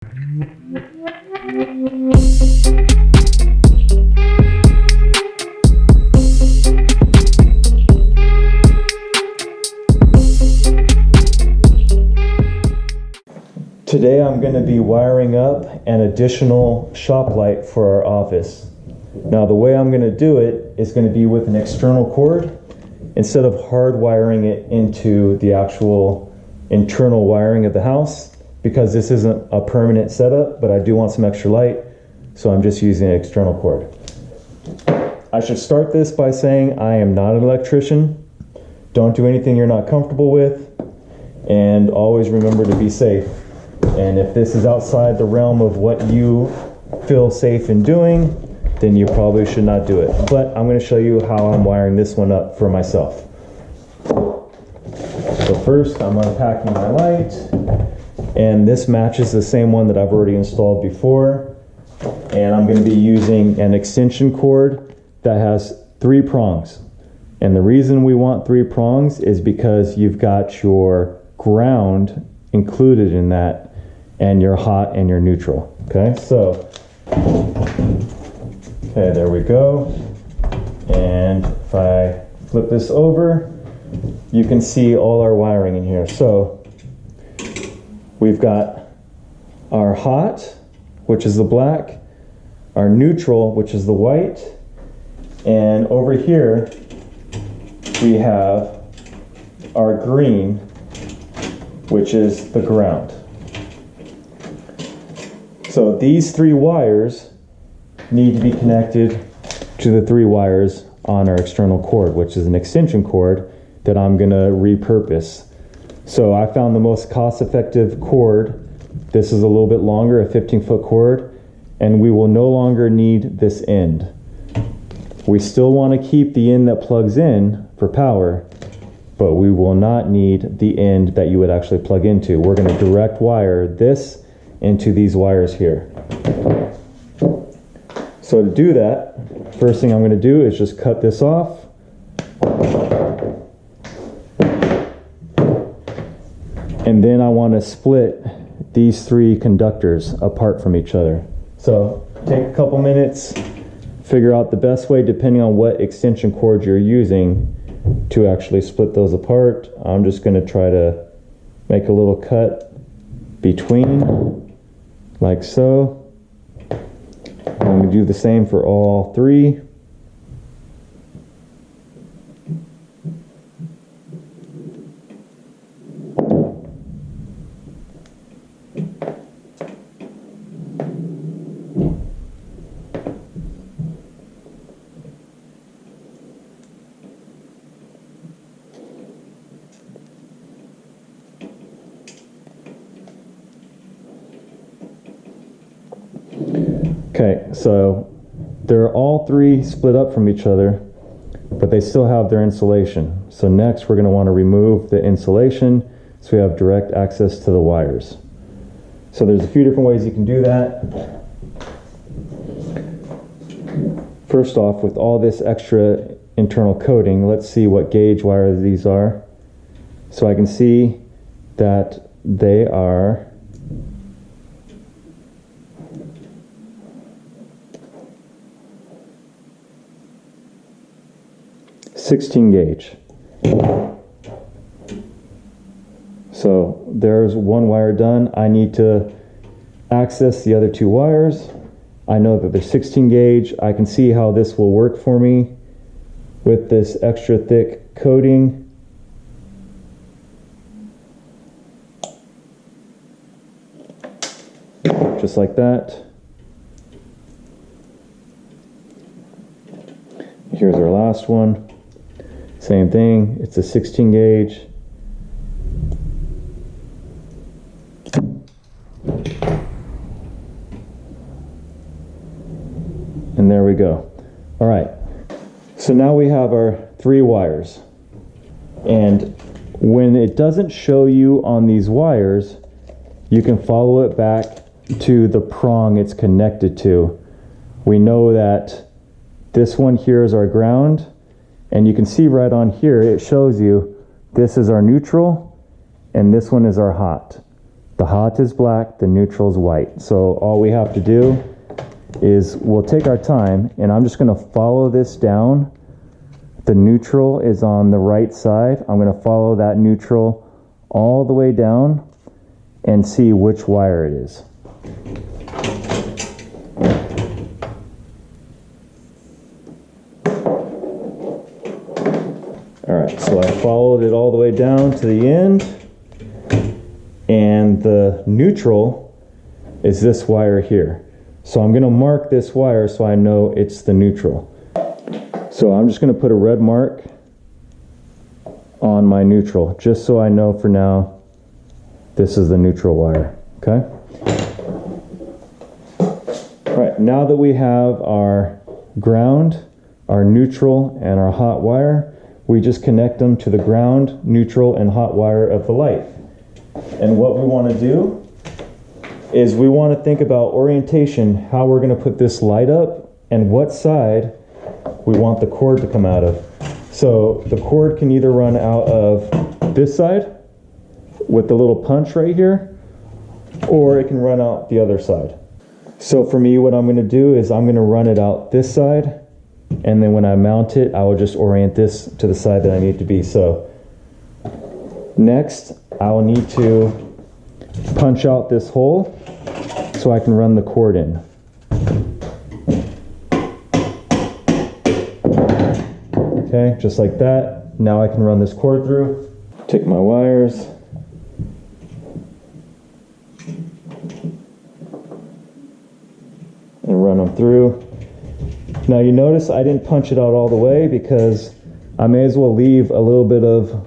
Today I'm going to be wiring up an additional shop light for our office. Now the way I'm going to do it is going to be with an external cord instead of hard wiring it into the actual internal wiring of the house, because this isn't a permanent setup, but I do want some extra light, so I'm just using an external cord. I should start this by saying I am not an electrician. Don't do anything you're not comfortable with, and always remember to be safe. And if this is outside the realm of what you feel safe in doing, then you probably should not do it. But I'm going to show you how I'm wiring this one up for myself. So first I'm unpacking my light, and this matches the same one that I've already installed before. And I'm going to be using an extension cord that has 3 prongs. And the reason we want 3 prongs is because you've got your ground included in that, and your hot and your neutral. Okay, so, okay, there we go. And if I flip this over, you can see all our wiring in here. So we've got our hot, which is the black, our neutral, which is the white, and over here we have our green, which is the ground. So these 3 wires need to be connected to the 3 wires on our external cord, which is an extension cord that I'm going to repurpose. So I found the most cost-effective cord. This is a little bit longer, a 15-foot cord, and we will no longer need this end. We still want to keep the end that plugs in for power, but we will not need the end that you would actually plug into. We're going to direct wire this into these wires here. So to do that, first thing I'm going to do is just cut this off. And then I want to split these 3 conductors apart from each other. So take a couple minutes, figure out the best way depending on what extension cord you're using to actually split those apart. I'm just going to try to make a little cut between, like so. I'm going to do the same for all 3. Okay, so they're all 3 split up from each other, but they still have their insulation. So next we're going to want to remove the insulation so we have direct access to the wires. So there's a few different ways you can do that. First off, with all this extra internal coating, let's see what gauge wire these are. So I can see that they are 16 gauge. So there's 1 wire done. I need to access the other 2 wires. I know that they're 16 gauge. I can see how this will work for me with this extra thick coating. Just like that. Here's our last one. Same thing, it's a 16 gauge. And there we go. All right, so now we have our 3 wires. And when it doesn't show you on these wires, you can follow it back to the prong it's connected to. We know that this one here is our ground, and you can see right on here it shows you this is our neutral and this one is our hot. The hot is black, the neutral is white. So all we have to do is we'll take our time, and I'm just going to follow this down. The neutral is on the right side. I'm going to follow that neutral all the way down and see which wire it is. Alright, so I followed it all the way down to the end, and the neutral is this wire here. So I'm going to mark this wire so I know it's the neutral. So I'm just going to put a red mark on my neutral, just so I know for now this is the neutral wire, okay? Alright, now that we have our ground, our neutral, and our hot wire, we just connect them to the ground, neutral, and hot wire of the light. And what we want to do is we want to think about orientation, how we're going to put this light up, and what side we want the cord to come out of. So the cord can either run out of this side with the little punch right here, or it can run out the other side. So for me, what I'm going to do is I'm going to run it out this side, and then when I mount it, I will just orient this to the side that I need to be. So next, I will need to punch out this hole so I can run the cord in. Okay, just like that. Now I can run this cord through. Take my wires. And run them through. Now you notice I didn't punch it out all the way because I may as well leave a little bit of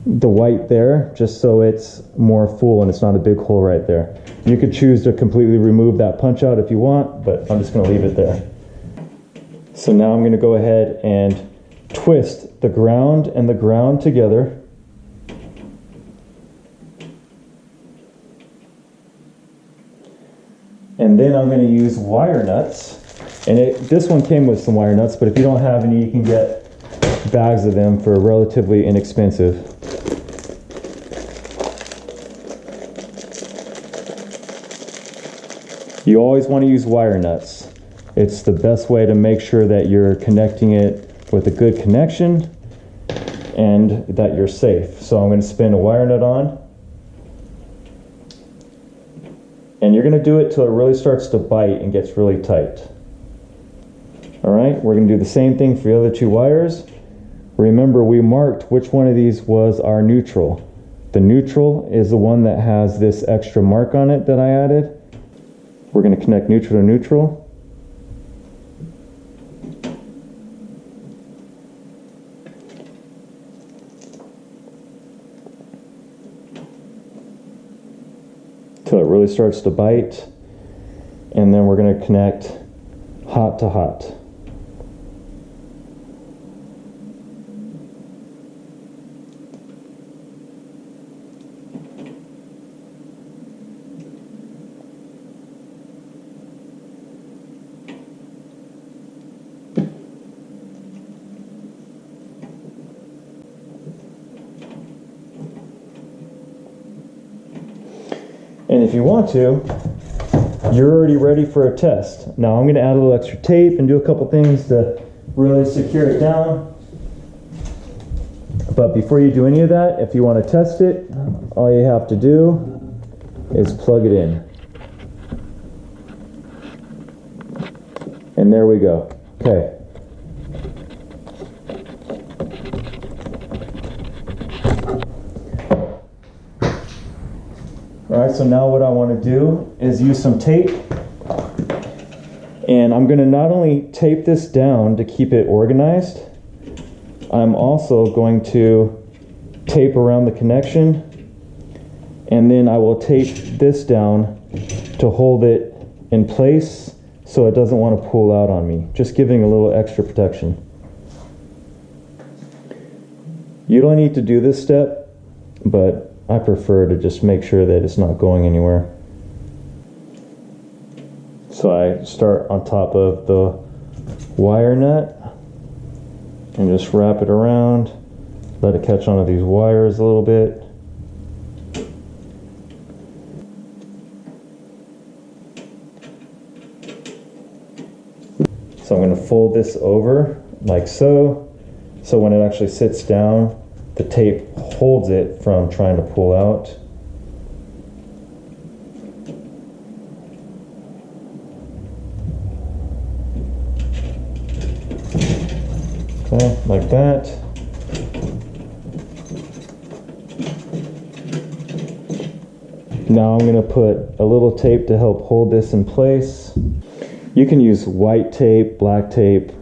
the white there just so it's more full and it's not a big hole right there. You could choose to completely remove that punch out if you want, but I'm just going to leave it there. So now I'm going to go ahead and twist the ground and the ground together. And then I'm going to use wire nuts. And this one came with some wire nuts, but if you don't have any, you can get bags of them for relatively inexpensive. You always want to use wire nuts. It's the best way to make sure that you're connecting it with a good connection and that you're safe. So I'm going to spin a wire nut on. And you're going to do it till it really starts to bite and gets really tight. Alright, we're going to do the same thing for the other two wires. Remember, we marked which one of these was our neutral. The neutral is the one that has this extra mark on it that I added. We're going to connect neutral to neutral. Till it really starts to bite, and then we're going to connect hot to hot. And if you want to, you're already ready for a test. Now I'm going to add a little extra tape and do a couple things to really secure it down. But before you do any of that, if you want to test it, all you have to do is plug it in. And there we go. Okay. Alright, so now what I want to do is use some tape, and I'm going to not only tape this down to keep it organized, I'm also going to tape around the connection, and then I will tape this down to hold it in place so it doesn't want to pull out on me, just giving a little extra protection. You don't need to do this step, but I prefer to just make sure that it's not going anywhere. So I start on top of the wire nut and just wrap it around, let it catch onto these wires a little bit. So I'm going to fold this over like so. So when it actually sits down, the tape holds it from trying to pull out. Okay, like that. Now I'm going to put a little tape to help hold this in place. You can use white tape, black tape.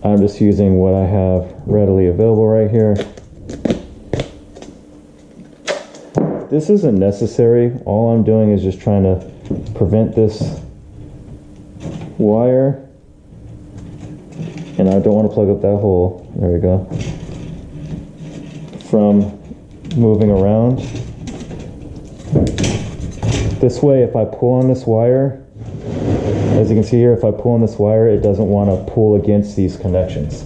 I'm just using what I have readily available right here. This isn't necessary. All I'm doing is just trying to prevent this wire. And I don't want to plug up that hole. There we go. From moving around. This way, if I pull on this wire, as you can see here, if I pull on this wire, it doesn't want to pull against these connections.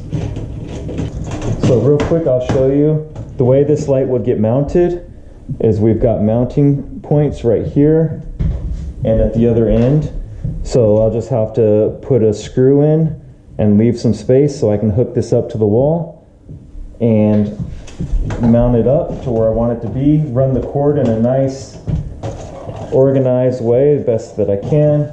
So real quick, I'll show you the way this light would get mounted is we've got mounting points right here and at the other end. So I'll just have to put a screw in and leave some space so I can hook this up to the wall and mount it up to where I want it to be, run the cord in a nice organized way, the best that I can.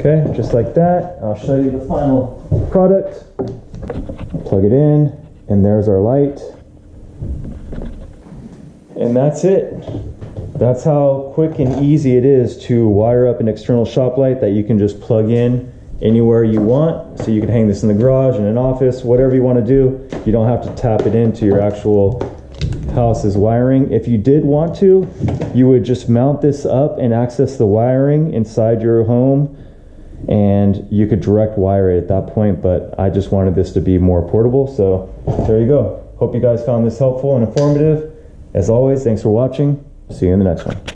Okay, just like that. I'll show you the final product. Plug it in, and there's our light. And that's it. That's how quick and easy it is to wire up an external shop light that you can just plug in anywhere you want. So you can hang this in the garage, in an office, whatever you want to do. You don't have to tap it into your actual house's wiring. If you did want to, you would just mount this up and access the wiring inside your home, and you could direct wire it at that point, but I just wanted this to be more portable. So there you go. Hope you guys found this helpful and informative. As always, thanks for watching. See you in the next one.